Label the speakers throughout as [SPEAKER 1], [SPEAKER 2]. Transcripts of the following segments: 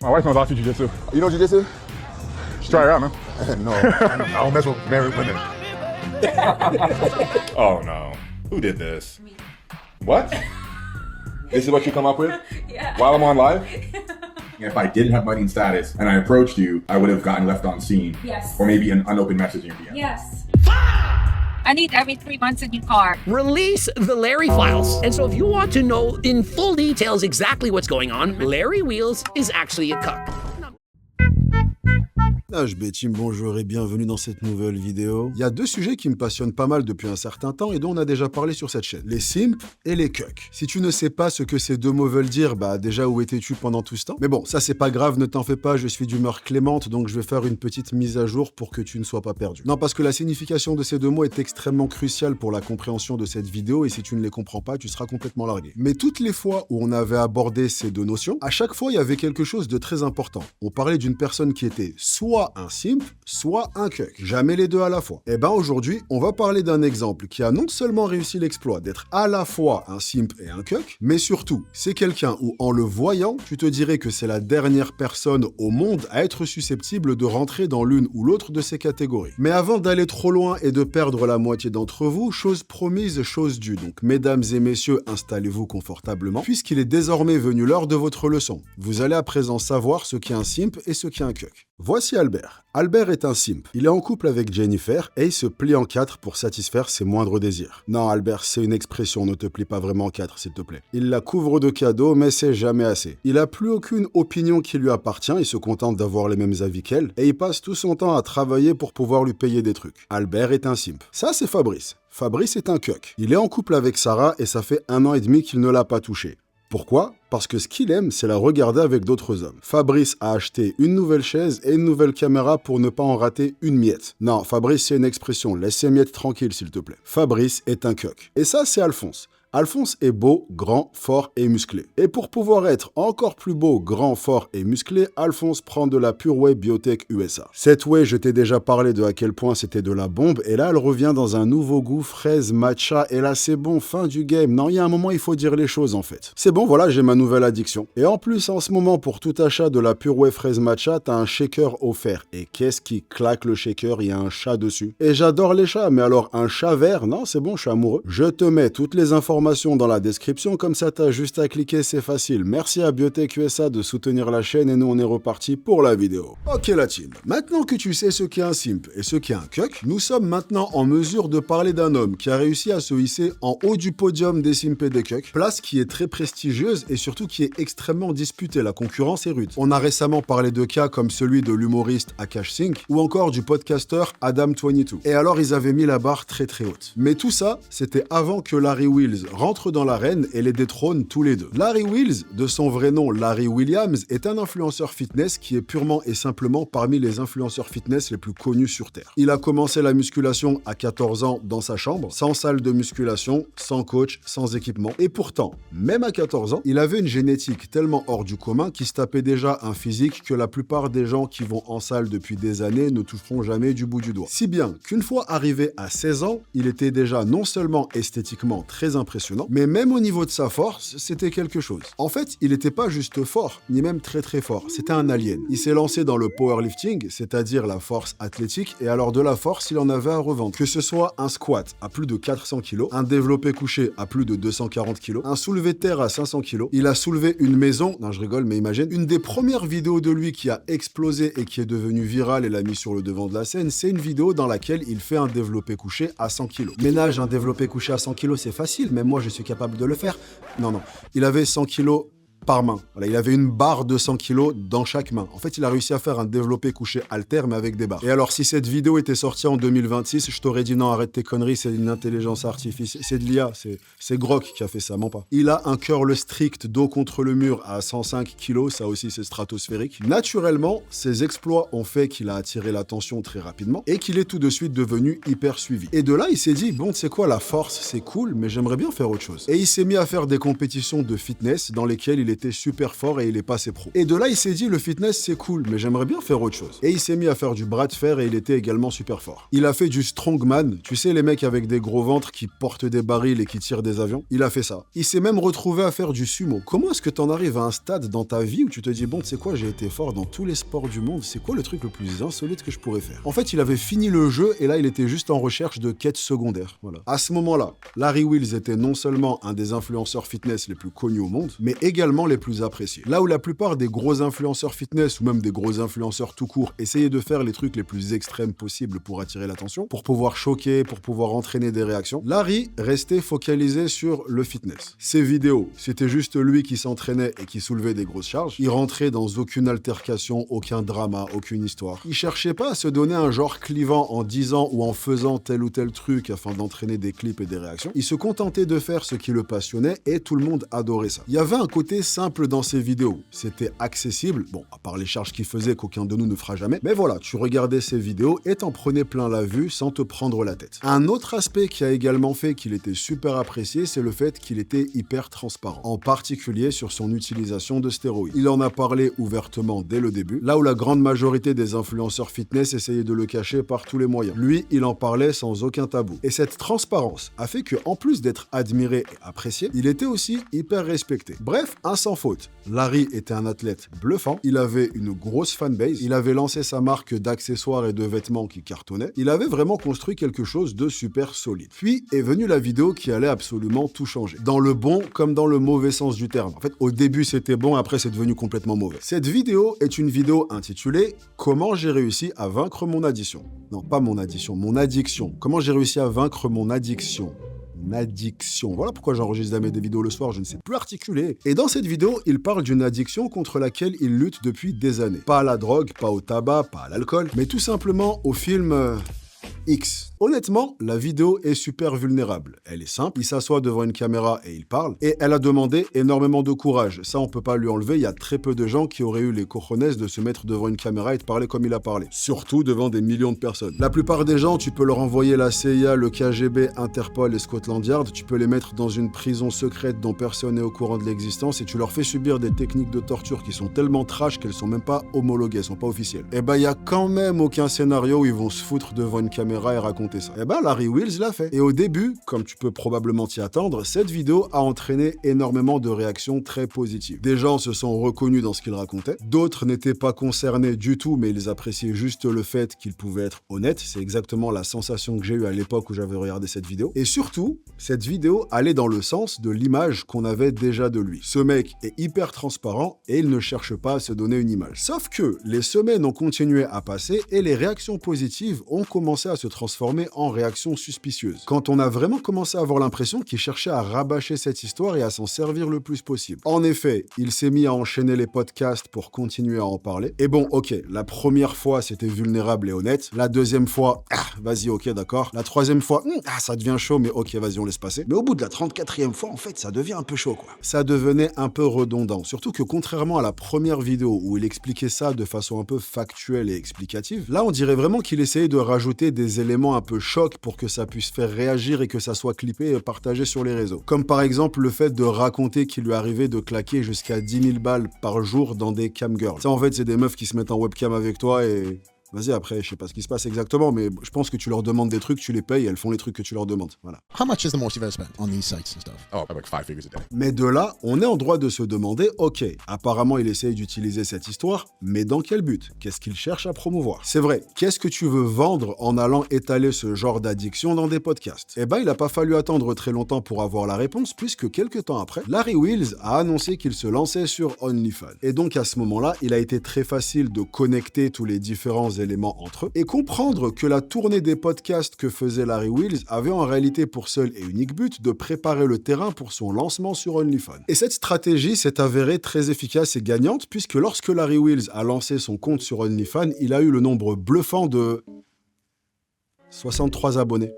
[SPEAKER 1] My wife knows how to jiu-jitsu.
[SPEAKER 2] You know jiu-jitsu?
[SPEAKER 1] She try it out, man.
[SPEAKER 2] No, I don't mess with married women.
[SPEAKER 3] Oh no. Who did this? What? This is what you come up with?
[SPEAKER 4] Yeah.
[SPEAKER 3] While I'm on live? If I didn't have money and status and I approached you, I would have gotten left on scene.
[SPEAKER 4] Yes.
[SPEAKER 3] Or maybe an unopened message in your DM.
[SPEAKER 4] Yes. I need every 3 months a new car.
[SPEAKER 5] Release the Larry Files. And so if you want to know in full details exactly what's going on, Larry Wheels is actually a cuck.
[SPEAKER 6] HB-Team, bonjour et bienvenue dans cette nouvelle vidéo. Il y a deux sujets qui me passionnent pas mal depuis un certain temps et dont on a déjà parlé sur cette chaîne. Les simps et les cucks. Si tu ne sais pas ce que ces deux mots veulent dire, bah déjà où étais-tu pendant tout ce temps? Mais bon, ça c'est pas grave, ne t'en fais pas, je suis d'humeur clémente, donc je vais faire une petite mise à jour pour que tu ne sois pas perdu. Non, parce que la signification de ces deux mots est extrêmement cruciale pour la compréhension de cette vidéo et si tu ne les comprends pas, tu seras complètement largué. Mais toutes les fois où on avait abordé ces deux notions, à chaque fois il y avait quelque chose de très important. On parlait d'une personne qui était soit un simp, soit un cuck. Jamais les deux à la fois. Et ben aujourd'hui, on va parler d'un exemple qui a non seulement réussi l'exploit d'être à la fois un simp et un cuck, mais surtout, c'est quelqu'un où en le voyant, tu te dirais que c'est la dernière personne au monde à être susceptible de rentrer dans l'une ou l'autre de ces catégories. Mais avant d'aller trop loin et de perdre la moitié d'entre vous, chose promise, chose due. Donc mesdames et messieurs, installez-vous confortablement, puisqu'il est désormais venu l'heure de votre leçon. Vous allez à présent savoir ce qu'est un simp et ce qu'est un cuck. Voici Albert. Albert est un simp. Il est en couple avec Jennifer et il se plie en quatre pour satisfaire ses moindres désirs. Non, Albert, c'est une expression, ne te plie pas vraiment en quatre, s'il te plaît. Il la couvre de cadeaux, mais c'est jamais assez. Il a plus aucune opinion qui lui appartient, il se contente d'avoir les mêmes avis qu'elle, et il passe tout son temps à travailler pour pouvoir lui payer des trucs. Albert est un simp. Ça, c'est Fabrice. Fabrice est un cuck. Il est en couple avec Sarah et ça fait 1 an et demi qu'il ne l'a pas touchée. Pourquoi? Parce que ce qu'il aime, c'est la regarder avec d'autres hommes. Fabrice a acheté une nouvelle chaise et une nouvelle caméra pour ne pas en rater une miette. Non, Fabrice, c'est une expression. Laisse ces miettes tranquilles, s'il te plaît. Fabrice est un cuck. Et ça, c'est Alphonse. Alphonse est beau, grand, fort et musclé. Et pour pouvoir être encore plus beau, grand, fort et musclé, Alphonse prend de la Pure Whey Biotech USA. Cette whey, je t'ai déjà parlé de à quel point c'était de la bombe, et là, elle revient dans un nouveau goût, fraise, matcha, et là, c'est bon, fin du game. Non, il y a un moment, il faut dire les choses, en fait. C'est bon, voilà, j'ai ma nouvelle addiction. Et en plus, en ce moment, pour tout achat de la Pure Whey fraise matcha, t'as un shaker offert. Et qu'est-ce qui claque le shaker? Il y a un chat dessus. Et j'adore les chats, mais alors, un chat vert? Non, c'est bon, je suis amoureux. Je te mets toutes les informations dans la description, comme ça t'as juste à cliquer, c'est facile. Merci à Biotech USA de soutenir la chaîne et nous on est reparti pour la vidéo. Ok la team, maintenant que tu sais ce qu'est un simp et ce qu'est un cuck, nous sommes maintenant en mesure de parler d'un homme qui a réussi à se hisser en haut du podium des simps et des cucks, place qui est très prestigieuse et surtout qui est extrêmement disputée, la concurrence est rude. On a récemment parlé de cas comme celui de l'humoriste Akash Singh ou encore du podcasteur Adam22. Et alors ils avaient mis la barre très très haute. Mais tout ça, c'était avant que Larry Wheels rentre dans l'arène et les détrône tous les deux. Larry Wheels, de son vrai nom Larry Williams, est un influenceur fitness qui est purement et simplement parmi les influenceurs fitness les plus connus sur Terre. Il a commencé la musculation à 14 ans dans sa chambre, sans salle de musculation, sans coach, sans équipement. Et pourtant, même à 14 ans, il avait une génétique tellement hors du commun qu'il se tapait déjà un physique que la plupart des gens qui vont en salle depuis des années ne toucheront jamais du bout du doigt. Si bien qu'une fois arrivé à 16 ans, il était déjà non seulement esthétiquement très impressionnant, mais même au niveau de sa force, c'était quelque chose. En fait, il n'était pas juste fort, ni même très très fort, c'était un alien. Il s'est lancé dans le powerlifting, c'est-à-dire la force athlétique, et alors de la force, il en avait à revendre. Que ce soit un squat à plus de 400 kg, un développé couché à plus de 240 kg, un soulevé de terre à 500 kg, il a soulevé une maison, non je rigole mais imagine, une des premières vidéos de lui qui a explosé et qui est devenue virale et l'a mis sur le devant de la scène, c'est une vidéo dans laquelle il fait un développé couché à 100 kg. Ménage un développé couché à 100 kg, c'est facile, même moi je suis capable de le faire. Non, il avait 100 kilos par main. Voilà, il avait une barre de 100 kg dans chaque main. En fait, il a réussi à faire un développé couché halter, mais avec des barres. Et alors, si cette vidéo était sortie en 2026, je t'aurais dit non, arrête tes conneries, c'est une intelligence artificielle, c'est de l'IA, c'est Grok qui a fait ça, ment pas. Il a un curl strict dos contre le mur à 105 kg, ça aussi c'est stratosphérique. Naturellement, ses exploits ont fait qu'il a attiré l'attention très rapidement et qu'il est tout de suite devenu hyper suivi. Et de là, il s'est dit, bon, tu sais quoi, la force, c'est cool, mais j'aimerais bien faire autre chose. Et il s'est mis à faire des compétitions de fitness dans lesquelles il était super fort et il est passé pro. Et de là, il s'est dit, le fitness, c'est cool, mais j'aimerais bien faire autre chose. Et il s'est mis à faire du bras de fer et il était également super fort. Il a fait du strongman, tu sais, les mecs avec des gros ventres qui portent des barils et qui tirent des avions. Il a fait ça. Il s'est même retrouvé à faire du sumo. Comment est-ce que t'en arrives à un stade dans ta vie où tu te dis, bon, tu sais quoi, j'ai été fort dans tous les sports du monde, c'est quoi le truc le plus insolite que je pourrais faire? En fait, il avait fini le jeu et là, il était juste en recherche de quêtes secondaires. Voilà. À ce moment-là, Larry Wheels était non seulement un des influenceurs fitness les plus connus au monde, mais également les plus appréciés. Là où la plupart des gros influenceurs fitness ou même des gros influenceurs tout court essayaient de faire les trucs les plus extrêmes possibles pour attirer l'attention, pour pouvoir choquer, pour pouvoir entraîner des réactions, Larry restait focalisé sur le fitness. Ses vidéos, c'était juste lui qui s'entraînait et qui soulevait des grosses charges. Il rentrait dans aucune altercation, aucun drama, aucune histoire. Il cherchait pas à se donner un genre clivant en disant ou en faisant tel ou tel truc afin d'entraîner des clips et des réactions. Il se contentait de faire ce qui le passionnait et tout le monde adorait ça. Il y avait un côté simple dans ses vidéos. C'était accessible, bon, à part les charges qu'il faisait qu'aucun de nous ne fera jamais, mais voilà, tu regardais ses vidéos et t'en prenais plein la vue sans te prendre la tête. Un autre aspect qui a également fait qu'il était super apprécié, c'est le fait qu'il était hyper transparent, en particulier sur son utilisation de stéroïdes. Il en a parlé ouvertement dès le début, là où la grande majorité des influenceurs fitness essayaient de le cacher par tous les moyens. Lui, il en parlait sans aucun tabou. Et cette transparence a fait que, en plus d'être admiré et apprécié, il était aussi hyper respecté. Bref, un sans faute. Larry était un athlète bluffant, il avait une grosse fanbase, il avait lancé sa marque d'accessoires et de vêtements qui cartonnait, il avait vraiment construit quelque chose de super solide. Puis est venue la vidéo qui allait absolument tout changer. Dans le bon comme dans le mauvais sens du terme. En fait, au début c'était bon, après c'est devenu complètement mauvais. Cette vidéo est une vidéo intitulée « Comment j'ai réussi à vaincre mon addiction ». Non, pas mon addition, mon addiction. Comment j'ai réussi à vaincre mon addiction. Addiction. Voilà pourquoi j'enregistre jamais des vidéos le soir, je ne sais plus articuler. Et dans cette vidéo, il parle d'une addiction contre laquelle il lutte depuis des années. Pas à la drogue, pas au tabac, pas à l'alcool, mais tout simplement au film X. Honnêtement, la vidéo est super vulnérable. Elle est simple, il s'assoit devant une caméra et il parle, et elle a demandé énormément de courage. Ça, on peut pas lui enlever, il y a très peu de gens qui auraient eu les cojones de se mettre devant une caméra et de parler comme il a parlé. Surtout devant des millions de personnes. La plupart des gens, tu peux leur envoyer la CIA, le KGB, Interpol et Scotland Yard, tu peux les mettre dans une prison secrète dont personne n'est au courant de l'existence et tu leur fais subir des techniques de torture qui sont tellement trash qu'elles sont même pas homologuées, elles sont pas officielles. Et bah, il y a quand même aucun scénario où ils vont se foutre devant une caméra et raconter ça. Et ben Larry Wheels l'a fait. Et au début, comme tu peux probablement t'y attendre, cette vidéo a entraîné énormément de réactions très positives. Des gens se sont reconnus dans ce qu'il racontait, d'autres n'étaient pas concernés du tout, mais ils appréciaient juste le fait qu'il pouvait être honnête. C'est exactement la sensation que j'ai eue à l'époque où j'avais regardé cette vidéo. Et surtout, cette vidéo allait dans le sens de l'image qu'on avait déjà de lui. Ce mec est hyper transparent et il ne cherche pas à se donner une image. Sauf que les semaines ont continué à passer et les réactions positives ont commencé à se transformer en réactions suspicieuses. Quand on a vraiment commencé à avoir l'impression qu'il cherchait à rabâcher cette histoire et à s'en servir le plus possible. En effet, il s'est mis à enchaîner les podcasts pour continuer à en parler. Et bon, ok, la première fois, c'était vulnérable et honnête. La deuxième fois, vas-y, ok, d'accord. La troisième fois, ça devient chaud, mais ok, vas-y, on laisse passer. Mais au bout de la 34e fois, en fait, ça devient un peu chaud, quoi. Ça devenait un peu redondant. Surtout que contrairement à la première vidéo où il expliquait ça de façon un peu factuelle et explicative, là, on dirait vraiment qu'il essayait de rajouter des éléments un peu choc pour que ça puisse faire réagir et que ça soit clippé et partagé sur les réseaux. Comme par exemple le fait de raconter qu'il lui arrivait de claquer jusqu'à 10 000 balles par jour dans des camgirls. Ça, en fait, c'est des meufs qui se mettent en webcam avec toi et... Vas-y, après, je sais pas ce qui se passe exactement, mais je pense que tu leur demandes des trucs, tu les payes, et elles font les trucs que tu leur demandes. Voilà.
[SPEAKER 2] How much is the most you've ever spent on these sites and stuff?
[SPEAKER 3] Oh, like 5 figures a day.
[SPEAKER 6] Mais de là, on est en droit de se demander, ok, apparemment il essaye d'utiliser cette histoire, mais dans quel but? Qu'est-ce qu'il cherche à promouvoir? C'est vrai, qu'est-ce que tu veux vendre en allant étaler ce genre d'addiction dans des podcasts? Eh ben, il a pas fallu attendre très longtemps pour avoir la réponse, puisque quelques temps après, Larry Wheels a annoncé qu'il se lançait sur OnlyFans. Et donc à ce moment-là, il a été très facile de connecter tous les différents éléments entre eux, et comprendre que la tournée des podcasts que faisait Larry Wheels avait en réalité pour seul et unique but de préparer le terrain pour son lancement sur OnlyFans. Et cette stratégie s'est avérée très efficace et gagnante, puisque lorsque Larry Wheels a lancé son compte sur OnlyFans, il a eu le nombre bluffant de 63 abonnés.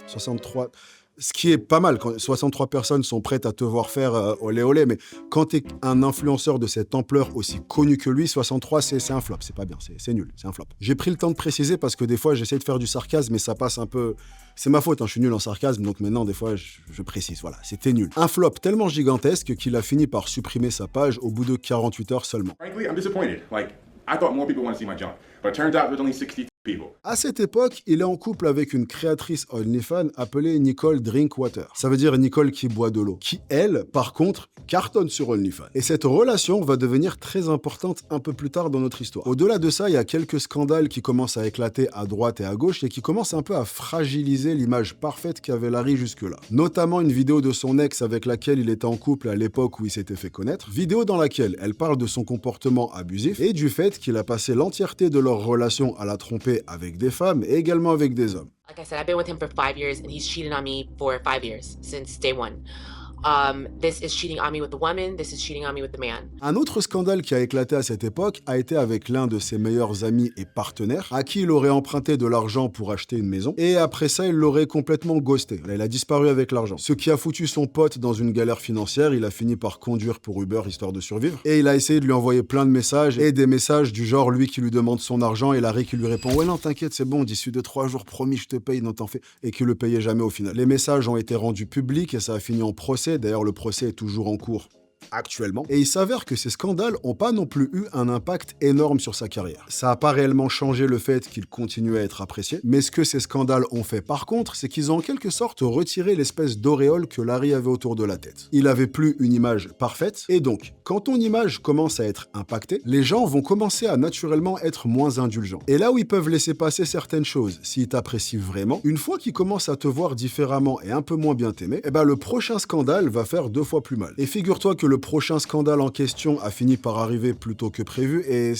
[SPEAKER 6] 63... Ce qui est pas mal, quand 63 personnes sont prêtes à te voir faire olé olé, mais quand t'es un influenceur de cette ampleur aussi connu que lui, 63 c'est un flop, c'est pas bien, c'est nul, c'est un flop. J'ai pris le temps de préciser parce que des fois j'essaie de faire du sarcasme mais ça passe un peu... C'est ma faute, hein, je suis nul en sarcasme, donc maintenant des fois je précise, voilà, c'était nul. Un flop tellement gigantesque qu'il a fini par supprimer sa page au bout de 48 heures seulement.
[SPEAKER 3] Frankly, I'm disappointed. Like, I thought more people want to see my junk, but it turns out there's only 60 people.
[SPEAKER 6] À cette époque, il est en couple avec une créatrice OnlyFans appelée Nicole Drinkwater. Ça veut dire Nicole qui boit de l'eau. Qui, elle, par contre, cartonne sur OnlyFans. Et cette relation va devenir très importante un peu plus tard dans notre histoire. Au-delà de ça, il y a quelques scandales qui commencent à éclater à droite et à gauche et qui commencent un peu à fragiliser l'image parfaite qu'avait Larry jusque-là. Notamment une vidéo de son ex avec laquelle il était en couple à l'époque où il s'était fait connaître. Vidéo dans laquelle elle parle de son comportement abusif et du fait qu'il a passé l'entièreté de leur relation à la tromper avec des femmes et également avec des hommes.
[SPEAKER 7] Like I said, I've been with him for 5 years, and he's cheated on me for 5 years, since day one. This is cheating on me with the woman, this is cheating on me with the man.
[SPEAKER 6] Un autre scandale qui a éclaté à cette époque a été avec l'un de ses meilleurs amis et partenaires, à qui il aurait emprunté de l'argent pour acheter une maison, et après ça, il l'aurait complètement ghosté. Là, il a disparu avec l'argent. Ce qui a foutu son pote dans une galère financière, il a fini par conduire pour Uber, histoire de survivre, et il a essayé de lui envoyer plein de messages, et des messages du genre, lui qui lui demande son argent, et Larry qui lui répond « Ouais non, t'inquiète, c'est bon, d'ici 2-3 jours, promis, je te paye, non t'en fais », et qui le payait jamais au final. Les messages ont été rendus publics, et ça a fini en procès. D'ailleurs, le procès est toujours en cours actuellement. Et il s'avère que ces scandales n'ont pas non plus eu un impact énorme sur sa carrière. Ça n'a pas réellement changé le fait qu'il continue à être apprécié, mais ce que ces scandales ont fait par contre, c'est qu'ils ont en quelque sorte retiré l'espèce d'auréole que Larry avait autour de la tête. Il avait plus une image parfaite, et donc, quand ton image commence à être impactée, les gens vont commencer à naturellement être moins indulgents. Et là où ils peuvent laisser passer certaines choses, s'ils t'apprécient vraiment, une fois qu'ils commencent à te voir différemment et un peu moins bien t'aimer, eh ben le prochain scandale va faire 2 fois plus mal. Et figure-toi que le prochain scandale en question a fini par arriver plus tôt que prévu et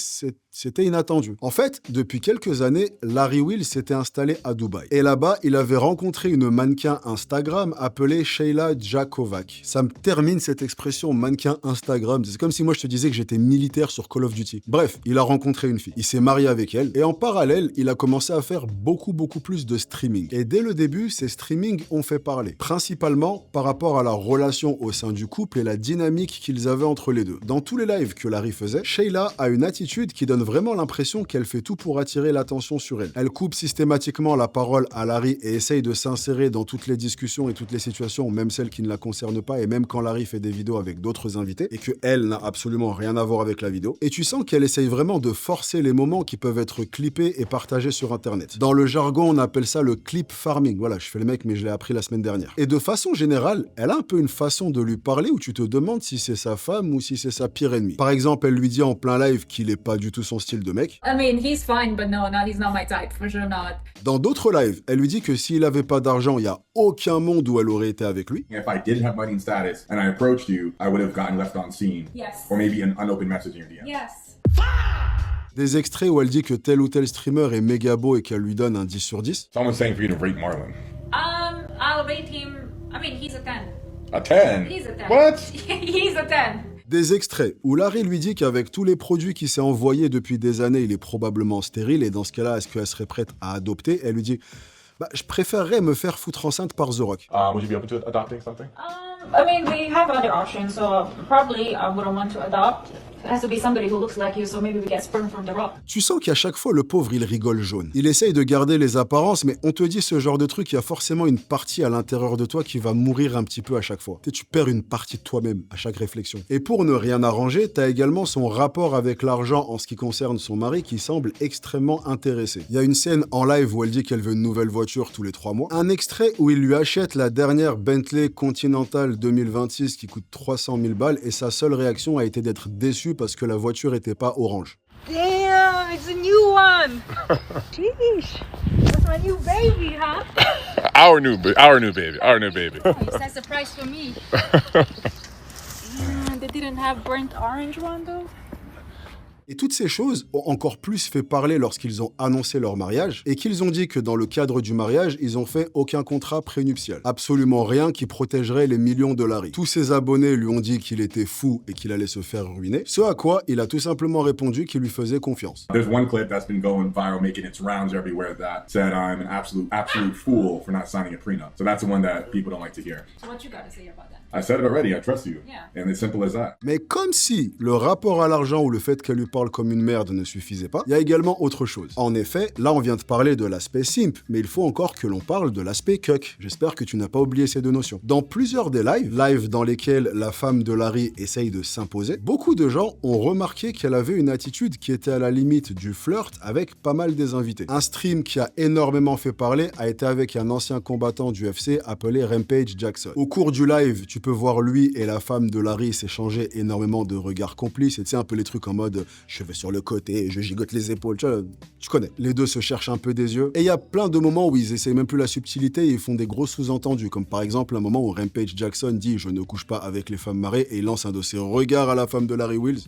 [SPEAKER 6] c'était inattendu. En fait, depuis quelques années, Larry Wheels s'était installé à Dubaï. Et là-bas, il avait rencontré une mannequin Instagram appelée Sheila Jakovac. Ça me termine cette expression mannequin Instagram. C'est comme si moi je te disais que j'étais militaire sur Call of Duty. Bref, il a rencontré une fille. Il s'est marié avec elle. Et en parallèle, il a commencé à faire beaucoup plus de streaming. Et dès le début, ces streamings ont fait parler. Principalement par rapport à la relation au sein du couple et la dynamique qu'ils avaient entre les deux. Dans tous les lives que Larry faisait, Sheila a une attitude qui donne vraiment l'impression qu'elle fait tout pour attirer l'attention sur elle. Elle coupe systématiquement la parole à Larry et essaye de s'insérer dans toutes les discussions et toutes les situations, même celles qui ne la concernent pas, et même quand Larry fait des vidéos avec d'autres invités, et que elle n'a absolument rien à voir avec la vidéo. Et tu sens qu'elle essaye vraiment de forcer les moments qui peuvent être clippés et partagés sur Internet. Dans le jargon, on appelle ça le clip farming. Voilà, je fais le mec, mais je l'ai appris la semaine dernière. Et de façon générale, elle a un peu une façon de lui parler où tu te demandes si c'est sa femme ou si c'est sa pire ennemie. Par exemple, elle lui dit en plein live qu'il est pas du tout son style de mec.
[SPEAKER 4] I mean, he's fine, but no, he's not my type, for sure not.
[SPEAKER 6] Dans d'autres lives, elle lui dit que s'il avait pas d'argent, il y a aucun monde où elle aurait été avec lui.
[SPEAKER 3] If I didn't have money and status and I approached you, I would have gotten left on scene.
[SPEAKER 4] Yes.
[SPEAKER 3] Or maybe an unopened message in your DM.
[SPEAKER 4] Yes.
[SPEAKER 6] Des extraits où elle dit que tel ou tel streamer est méga beau et qu'elle lui donne un 10 sur 10.
[SPEAKER 3] Someone's saying for you to rate Marlon.
[SPEAKER 4] I'll rate him, I mean, he's a 10.
[SPEAKER 3] A 10?
[SPEAKER 4] He's a 10.
[SPEAKER 3] What?
[SPEAKER 4] He's a 10.
[SPEAKER 6] Des extraits où Larry lui dit qu'avec tous les produits qu'il s'est envoyés depuis des années, il est probablement stérile et dans ce cas-là, est-ce qu'elle serait prête à adopter? Elle lui dit « je préférerais me faire foutre enceinte par The Rock.
[SPEAKER 3] Would you be open to adopting something?
[SPEAKER 8] I mean, we have other options, so probably I wouldn't want to adopt. It has to be somebody who looks like you, so maybe we get sperm from The Rock. »
[SPEAKER 6] Tu sens qu'à chaque fois, le pauvre, il rigole jaune. Il essaye de garder les apparences, mais on te dit ce genre de truc, il y a forcément une partie à l'intérieur de toi qui va mourir un petit peu à chaque fois. Tu perds une partie de toi-même à chaque réflexion. Et pour ne rien arranger, t'as également son rapport avec l'argent en ce qui concerne son mari qui semble extrêmement intéressé. Il y a une scène en live où elle dit qu'elle veut une nouvelle voiture tous les 3 mois. Un extrait où il lui achète la dernière Bentley Continental 2026 qui coûte 300 000 balles et sa seule réaction a été d'être déçue parce que la voiture était pas orange.
[SPEAKER 9] Damn, it's a new one. Sheesh, that's my new baby, huh?
[SPEAKER 1] Our new baby.
[SPEAKER 9] That's a price for me. They didn't have burnt orange one though.
[SPEAKER 6] Et toutes ces choses ont encore plus fait parler lorsqu'ils ont annoncé leur mariage et qu'ils ont dit que dans le cadre du mariage, ils ont fait aucun contrat prénuptial. Absolument rien qui protégerait les millions de Larry. Tous ses abonnés lui ont dit qu'il était fou et qu'il allait se faire ruiner, ce à quoi il a tout simplement répondu qu'il lui faisait confiance.
[SPEAKER 3] There's one clip that's been going viral, making its rounds everywhere that said I'm an absolute fool for not signing a prenup. So that's the one that people don't like to hear.
[SPEAKER 8] So what you got to say about that?
[SPEAKER 3] I said it already, I trust you.
[SPEAKER 8] Yeah.
[SPEAKER 3] And it's simple as that.
[SPEAKER 6] Mais comme si le rapport à l'argent ou le fait qu'elle lui parle comme une merde ne suffisait pas, il y a également autre chose. En effet, là on vient de parler de l'aspect simp, mais il faut encore que l'on parle de l'aspect cuck. J'espère que tu n'as pas oublié ces deux notions. Dans plusieurs des lives dans lesquels la femme de Larry essaye de s'imposer, beaucoup de gens ont remarqué qu'elle avait une attitude qui était à la limite du flirt avec pas mal des invités. Un stream qui a énormément fait parler a été avec un ancien combattant du UFC appelé Rampage Jackson. Au cours du live, tu peux voir lui et la femme de Larry s'échanger énormément de regards complices, et tu sais, un peu les trucs en mode je vais sur le côté, je gigote les épaules, tu connais. Les deux se cherchent un peu des yeux, et il y a plein de moments où ils essayent même plus la subtilité et ils font des gros sous-entendus, comme par exemple un moment où Rampage Jackson dit je ne couche pas avec les femmes mariées et il lance un de ses regards à la femme de Larry Wheels.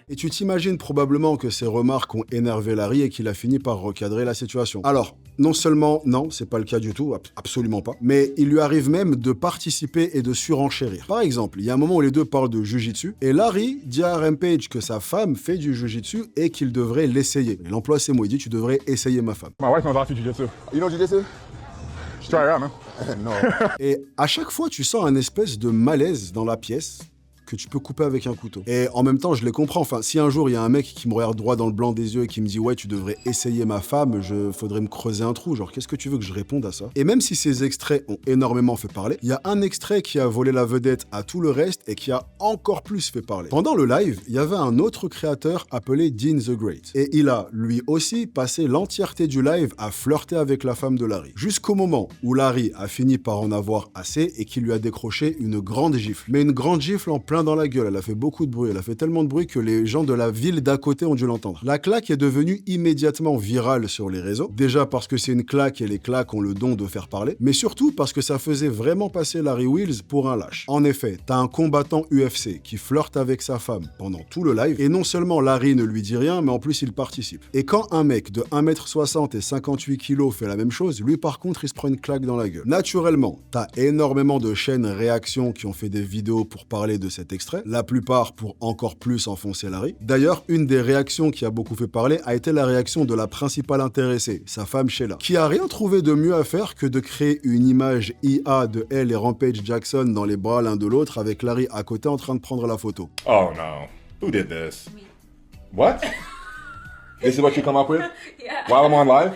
[SPEAKER 6] Et tu t'imagines probablement que ces remarques ont énervé Larry et qu'il a fini par recadrer la situation. Alors, non seulement, non, c'est pas le cas du tout, absolument pas, mais il lui arrive même de participer et de surenchérir. Par exemple, il y a un moment où les deux parlent de jujitsu, et Larry dit à Rampage que sa femme fait du jujitsu et qu'il devrait l'essayer. Il emploie ces mots, il dit tu devrais essayer ma femme.
[SPEAKER 1] My wife knows how to jiu-jitsu. You know jiu-jitsu? Just try it out, man.
[SPEAKER 3] No.
[SPEAKER 6] Et à chaque fois, tu sens un espèce de malaise dans la pièce que tu peux couper avec un couteau. Et en même temps, je les comprends. Enfin, si un jour, il y a un mec qui me regarde droit dans le blanc des yeux et qui me dit « Ouais, tu devrais essayer ma femme », faudrait me creuser un trou. Genre, qu'est-ce que tu veux que je réponde à ça? Et même si ces extraits ont énormément fait parler, il y a un extrait qui a volé la vedette à tout le reste et qui a encore plus fait parler. Pendant le live, il y avait un autre créateur appelé Dean the Great. Et il a, lui aussi, passé l'entièreté du live à flirter avec la femme de Larry. Jusqu'au moment où Larry a fini par en avoir assez et qu'il lui a décroché une grande gifle. Mais une grande gifle en plein dans la gueule, elle a fait beaucoup de bruit, elle a fait tellement de bruit que les gens de la ville d'à côté ont dû l'entendre. La claque est devenue immédiatement virale sur les réseaux, déjà parce que c'est une claque et les claques ont le don de faire parler, mais surtout parce que ça faisait vraiment passer Larry Wheels pour un lâche. En effet, t'as un combattant UFC qui flirte avec sa femme pendant tout le live, et non seulement Larry ne lui dit rien, mais en plus il participe. Et quand un mec de 1m60 et 58 kg fait la même chose, lui par contre il se prend une claque dans la gueule. Naturellement, t'as énormément de chaînes réactions qui ont fait des vidéos pour parler de cet extrait, la plupart pour encore plus enfoncer Larry. D'ailleurs, une des réactions qui a beaucoup fait parler a été la réaction de la principale intéressée, sa femme Sheila, qui a rien trouvé de mieux à faire que de créer une image IA de elle et Rampage Jackson dans les bras l'un de l'autre avec Larry à côté en train de prendre la photo.
[SPEAKER 1] Oh no. Who did this? What? This is what you come up with?
[SPEAKER 8] Yeah.
[SPEAKER 1] While I'm on live?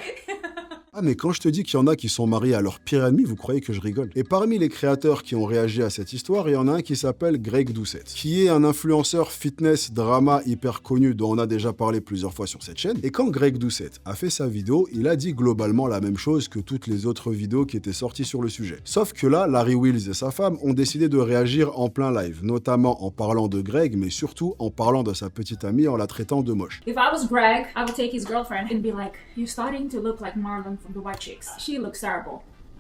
[SPEAKER 6] Ah mais quand je te dis qu'il y en a qui sont mariés à leur pire ennemi, vous croyez que je rigole? Et parmi les créateurs qui ont réagi à cette histoire, il y en a un qui s'appelle Greg Doucette, qui est un influenceur fitness drama hyper connu dont on a déjà parlé plusieurs fois sur cette chaîne. Et quand Greg Doucette a fait sa vidéo, il a dit globalement la même chose que toutes les autres vidéos qui étaient sorties sur le sujet. Sauf que là, Larry Wheels et sa femme ont décidé de réagir en plein live, notamment en parlant de Greg, mais surtout en parlant de sa petite amie en la traitant de moche.
[SPEAKER 8] If I was Greg, I would take his girlfriend and be like, "You're starting to look like Marlon from the White Chicks. She looks terrible."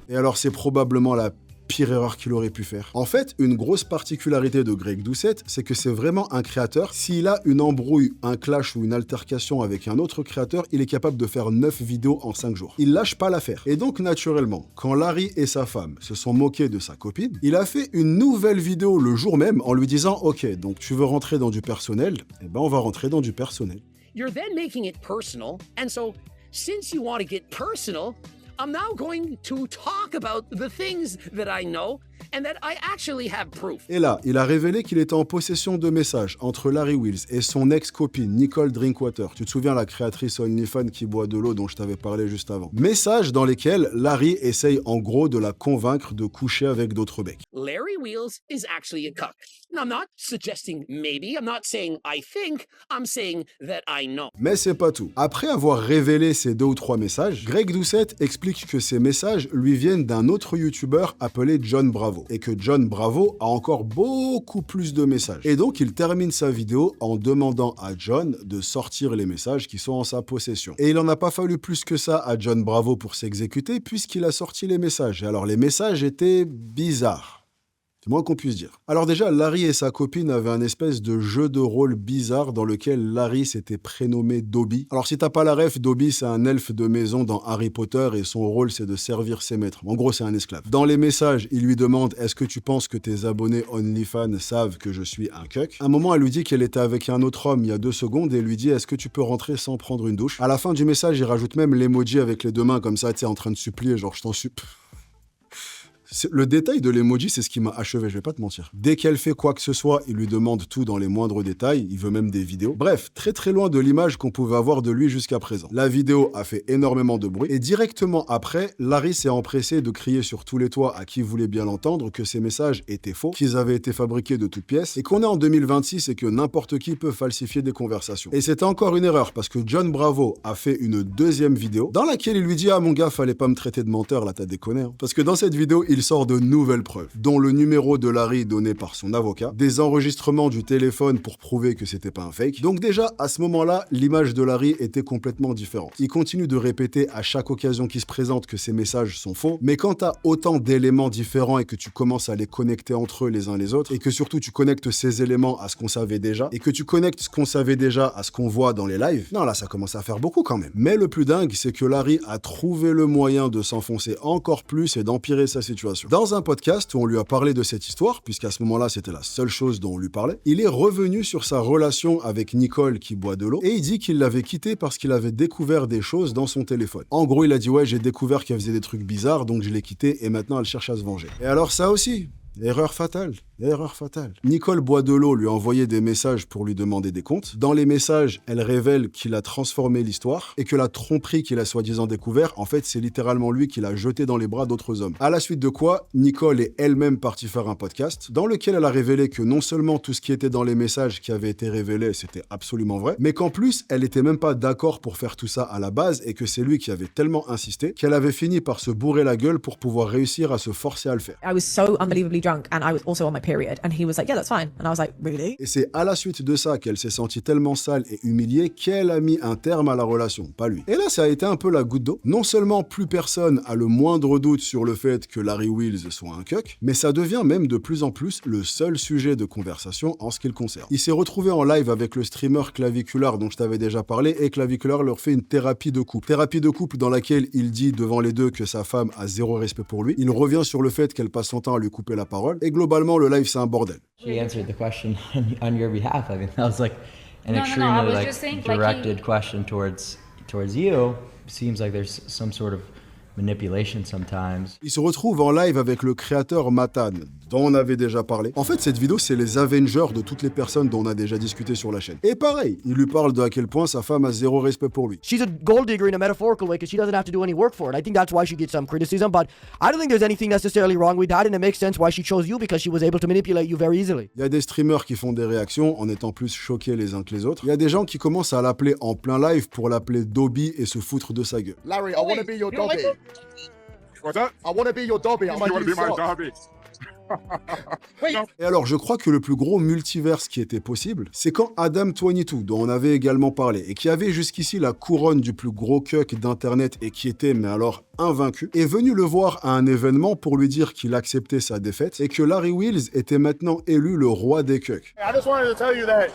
[SPEAKER 6] Et alors c'est probablement la pire erreur qu'il aurait pu faire. En fait, une grosse particularité de Greg Doucette, c'est que c'est vraiment un créateur. S'il a une embrouille, un clash ou une altercation avec un autre créateur, il est capable de faire 9 vidéos en 5 jours. Il lâche pas l'affaire. Et donc, naturellement, quand Larry et sa femme se sont moqués de sa copine, il a fait une nouvelle vidéo le jour même en lui disant « Ok, donc tu veux rentrer dans du personnel? Eh ben, on va rentrer dans du personnel. »
[SPEAKER 5] You're then making it personal, and so since you want to get personal, I'm now going to talk about the things that I know and that I actually have proof.
[SPEAKER 6] Et là, il a révélé qu'il était en possession de messages entre Larry Wheels et son ex-copine Nicole Drinkwater. Tu te souviens, la créatrice OnlyFans qui boit de l'eau dont je t'avais parlé juste avant. Messages dans lesquels Larry essaye en gros de la convaincre de coucher avec d'autres becs.
[SPEAKER 5] Larry Wheels is actually a cuck. I'm not suggesting maybe, I'm not saying I think, I'm saying that I know.
[SPEAKER 6] Mais c'est pas tout. Après avoir révélé ces 2 ou 3 messages, Greg Doucette explique que ces messages lui viennent d'un autre youtubeur appelé John Bravo, et que John Bravo a encore beaucoup plus de messages. Et donc il termine sa vidéo en demandant à John de sortir les messages qui sont en sa possession. Et il en a pas fallu plus que ça à John Bravo pour s'exécuter, puisqu'il a sorti les messages. Et alors les messages étaient bizarres. C'est moins qu'on puisse dire. Alors déjà, Larry et sa copine avaient un espèce de jeu de rôle bizarre dans lequel Larry s'était prénommé Dobby. Alors si t'as pas la ref, Dobby c'est un elfe de maison dans Harry Potter et son rôle c'est de servir ses maîtres. En gros c'est un esclave. Dans les messages, il lui demande « Est-ce que tu penses que tes abonnés OnlyFans savent que je suis un cuck ?» À un moment, elle lui dit qu'elle était avec un autre homme il y a 2 secondes et lui dit « Est-ce que tu peux rentrer sans prendre une douche ?» À la fin du message, il rajoute même l'emoji avec les 2 mains comme ça, tu sais, en train de supplier, genre « je t'en supplie ». Le détail de l'emoji, c'est ce qui m'a achevé, je vais pas te mentir. Dès qu'elle fait quoi que ce soit, il lui demande tout dans les moindres détails, il veut même des vidéos. Bref, très très loin de l'image qu'on pouvait avoir de lui jusqu'à présent. La vidéo a fait énormément de bruit, et directement après, Larry s'est empressé de crier sur tous les toits à qui voulait bien l'entendre que ces messages étaient faux, qu'ils avaient été fabriqués de toutes pièces, et qu'on est en 2026 et que n'importe qui peut falsifier des conversations. Et c'était encore une erreur, parce que John Bravo a fait une 2e vidéo, dans laquelle il lui dit « Ah mon gars, fallait pas me traiter de menteur, là t'as déconné. Hein. » Parce que dans cette vidéo, il sort de nouvelles preuves, dont le numéro de Larry donné par son avocat, des enregistrements du téléphone pour prouver que c'était pas un fake. Donc déjà, à ce moment-là, l'image de Larry était complètement différente. Il continue de répéter à chaque occasion qui se présente que ces messages sont faux, mais quand t'as autant d'éléments différents et que tu commences à les connecter entre eux les uns les autres, et que surtout tu connectes ces éléments à ce qu'on savait déjà, et que tu connectes ce qu'on savait déjà à ce qu'on voit dans les lives, non là ça commence à faire beaucoup quand même. Mais le plus dingue, c'est que Larry a trouvé le moyen de s'enfoncer encore plus et d'empirer sa situation. Dans un podcast où on lui a parlé de cette histoire, puisqu'à ce moment-là, c'était la seule chose dont on lui parlait, il est revenu sur sa relation avec Nicole qui boit de l'eau, et il dit qu'il l'avait quittée parce qu'il avait découvert des choses dans son téléphone. En gros, il a dit « Ouais, j'ai découvert qu'elle faisait des trucs bizarres, donc je l'ai quittée, et maintenant elle cherche à se venger. » Et alors ça aussi, erreur fatale. Erreur fatale. Nicole boit de l'eau lui a envoyé des messages pour lui demander des comptes. Dans les messages, elle révèle qu'il a transformé l'histoire et que la tromperie qu'il a soi-disant découvert, en fait, c'est littéralement lui qui l'a jeté dans les bras d'autres hommes. À la suite de quoi, Nicole est elle-même partie faire un podcast dans lequel elle a révélé que non seulement tout ce qui était dans les messages qui avaient été révélés, c'était absolument vrai, mais qu'en plus, elle était même pas d'accord pour faire tout ça à la base et que c'est lui qui avait tellement insisté qu'elle avait fini par se bourrer la gueule pour pouvoir réussir à se forcer à le faire.
[SPEAKER 10] I was so unbelievably drunk and I was also on my period and he was like, yeah, that's fine. And I was like, really?
[SPEAKER 6] Et c'est à la suite de ça qu'elle s'est sentie tellement sale et humiliée qu'elle a mis un terme à la relation, pas lui. Et là, ça a été un peu la goutte d'eau. Non seulement plus personne a le moindre doute sur le fait que Larry Wheels soit un cuck, mais ça devient même de plus en plus le seul sujet de conversation en ce qui le concerne. Il s'est retrouvé en live avec le streamer Claviculaire dont je t'avais déjà parlé et Claviculaire leur fait une thérapie de couple. Thérapie de couple dans laquelle il dit devant les deux que sa femme a 0 respect pour lui. Il revient sur le fait qu'elle passe son temps à lui couper la parole et globalement le live c'est un bordel.
[SPEAKER 11] She answered the question on your behalf. I mean, that was like an
[SPEAKER 4] I
[SPEAKER 11] extremely
[SPEAKER 4] was just saying,
[SPEAKER 11] directed question towards you. Seems like there's some sort of manipulation sometimes.
[SPEAKER 6] Il se retrouve en live avec le créateur Matan, dont on avait déjà parlé. En fait, cette vidéo, c'est les Avengers de toutes les personnes dont on a déjà discuté sur la chaîne. Et pareil, il lui parle de à quel point sa femme a 0 respect pour lui.
[SPEAKER 12] She's a gold digger in a metaphorical way because she doesn't have to do any work for it. I think that's why she gets some criticism, but I don't think there's anything necessarily wrong with that, and it makes sense why she chose you because she was able to manipulate you very easily.
[SPEAKER 6] Il y a des streamers qui font des réactions en étant plus choqués les uns que les autres. Il y a des gens qui commencent à l'appeler en plein live pour l'appeler Dobby et se foutre de sa gueule.
[SPEAKER 2] Larry, I want to be your Dobby.
[SPEAKER 1] What's that?
[SPEAKER 2] I want to be your Dobby. I'm
[SPEAKER 1] You want to be my Dobby?
[SPEAKER 6] Et alors, je crois que le plus gros multiverse qui était possible, c'est quand Adam22, dont on avait également parlé, et qui avait jusqu'ici la couronne du plus gros cuck d'internet et qui était, mais alors, invaincu, est venu le voir à un événement pour lui dire qu'il acceptait sa défaite et que Larry Wheels était maintenant élu le roi des cucks.
[SPEAKER 13] I just wanted to tell you that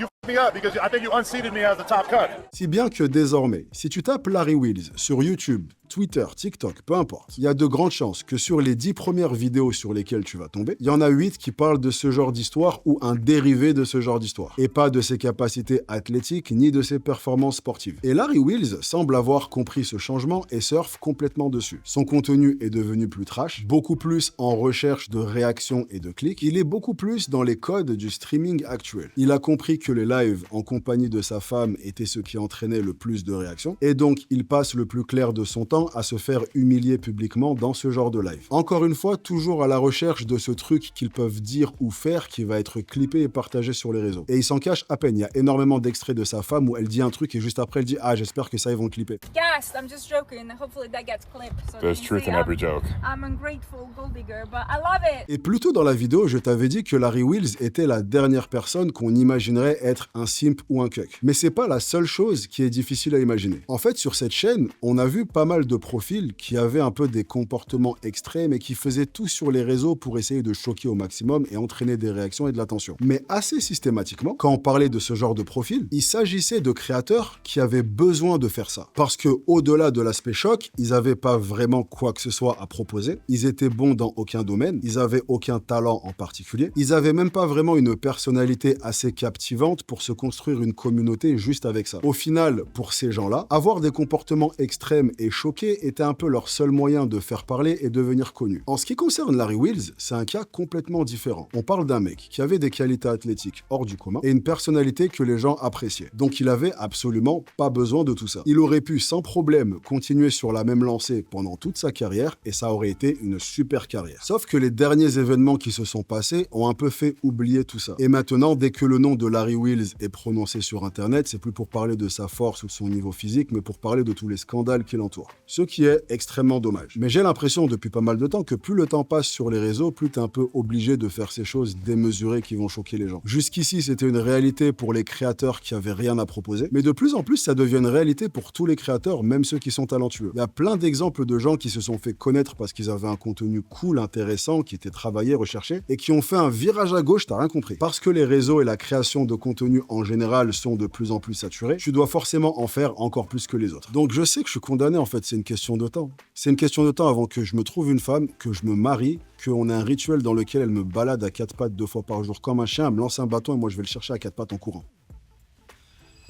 [SPEAKER 13] you me up because I think you unseated me as the top cut.
[SPEAKER 6] Si bien que désormais, si tu tapes Larry Wheels sur YouTube, Twitter, TikTok, peu importe, il y a de grandes chances que sur les 10 premières vidéos sur lesquelles tu vas tomber, il y en a 8 qui parlent de ce genre d'histoire ou un dérivé de ce genre d'histoire, et pas de ses capacités athlétiques ni de ses performances sportives. Et Larry Wheels semble avoir compris ce changement et surfe complètement dessus. Son contenu est devenu plus trash, beaucoup plus en recherche de réactions et de clics, il est beaucoup plus dans les codes du streaming actuel. Il a compris que les lives en compagnie de sa femme étaient ce qui entraînait le plus de réactions, et donc il passe le plus clair de son temps à se faire humilier publiquement dans ce genre de live. Encore une fois, toujours à la recherche de ce truc qu'ils peuvent dire ou faire qui va être clippé et partagé sur les réseaux. Et il s'en cache à peine, il y a énormément d'extraits de sa femme où elle dit un truc et juste après elle dit « Ah, j'espère que ça ils vont le clipper ».
[SPEAKER 8] Yes, I'm just joking. Hopefully that gets clipped. So
[SPEAKER 1] There's truth in every joke.
[SPEAKER 8] I'm ungrateful gold digger, but I love it.
[SPEAKER 6] Et plus tôt dans la vidéo, je t'avais dit que Larry Wheels était la dernière personne qu'on imaginerait être un simp ou un cuck. Mais c'est pas la seule chose qui est difficile à imaginer. En fait, sur cette chaîne, on a vu pas mal de profils qui avaient un peu des comportements extrêmes et qui faisaient tout sur les réseaux pour essayer de choquer au maximum et entraîner des réactions et de l'attention. Mais assez systématiquement, quand on parlait de ce genre de profil, il s'agissait de créateurs qui avaient besoin de faire ça. Parce que au-delà de l'aspect choc, ils n'avaient pas vraiment quoi que ce soit à proposer, ils étaient bons dans aucun domaine, ils avaient aucun talent en particulier, ils avaient même pas vraiment une personnalité assez captivante pour se construire une communauté juste avec ça. Au final, pour ces gens-là, avoir des comportements extrêmes et choqués était un peu leur seul moyen de faire parler et devenir connu. En ce qui concerne Larry Wheels, c'est un cas complètement différent. On parle d'un mec qui avait des qualités athlétiques hors du commun et une personnalité que les gens appréciaient. Donc il avait absolument pas besoin de tout ça. Il aurait pu sans problème continuer sur la même lancée pendant toute sa carrière et ça aurait été une super carrière. Sauf que les derniers événements qui se sont passés ont un peu fait oublier tout ça. Et maintenant, dès que le nom de Larry Wheels est prononcé sur Internet, c'est plus pour parler de sa force ou de son niveau physique, mais pour parler de tous les scandales qui l'entourent. Ce qui est extrêmement dommage. Mais j'ai l'impression depuis pas mal de temps que plus le temps passe sur les réseaux, plus t'es un peu obligé de faire ces choses démesurées qui vont choquer les gens. Jusqu'ici, c'était une réalité pour les créateurs qui avaient rien à proposer, mais de plus en plus, ça devient une réalité pour tous les créateurs, même ceux qui sont talentueux. Il y a plein d'exemples de gens qui se sont fait connaître parce qu'ils avaient un contenu cool, intéressant, qui était travaillé, recherché, et qui ont fait un virage à gauche, t'as rien compris. Parce que les réseaux et la création de contenu en général sont de plus en plus saturés, tu dois forcément en faire encore plus que les autres. Donc je sais que je suis condamné, en fait, c'est une question de temps. C'est une question de temps avant que je me trouve une femme, que je me marie, qu'on ait un rituel dans lequel elle me balade à 4 pattes 2 fois par jour comme un chien, elle me lance un bâton et moi je vais le chercher à 4 pattes en courant.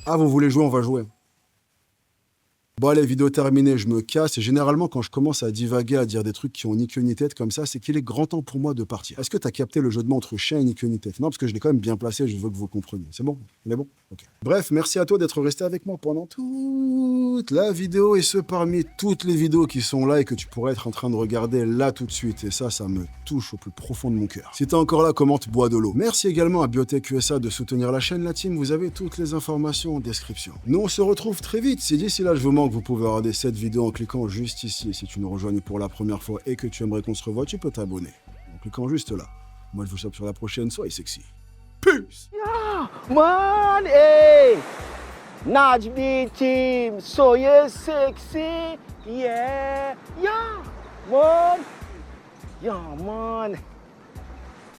[SPEAKER 6] Ah, vous voulez jouer, on va jouer. Bon allez, vidéo terminée, je me casse. Et généralement, quand je commence à divaguer, à dire des trucs qui ont ni queue ni tête comme ça, c'est qu'il est grand temps pour moi de partir. Est-ce que t'as capté le jeu de mots entre chien et ni queue ni tête? Non, parce que je l'ai quand même bien placé, je veux que vous compreniez. C'est bon? Il est bon? Ok. Bref, merci à toi d'être resté avec moi pendant toute la vidéo et ce parmi toutes les vidéos qui sont là et que tu pourrais être en train de regarder là tout de suite. Et ça me touche au plus profond de mon cœur. Si t'es encore là, commente, bois de l'eau. Merci également à Biotech USA de soutenir la chaîne, la team. Vous avez toutes les informations en description. Nous, on se retrouve très vite. Si d'ici là, je vous manque, vous pouvez regarder cette vidéo en cliquant juste ici. Et si tu nous rejoignes pour la première fois et que tu aimerais qu'on se revoie, tu peux t'abonner en cliquant juste là. Moi, je vous chope sur la prochaine. Soyez sexy. Peace!
[SPEAKER 14] Yeah, man, hey! Naj B team, so you're sexy, yeah, man, yeah, man.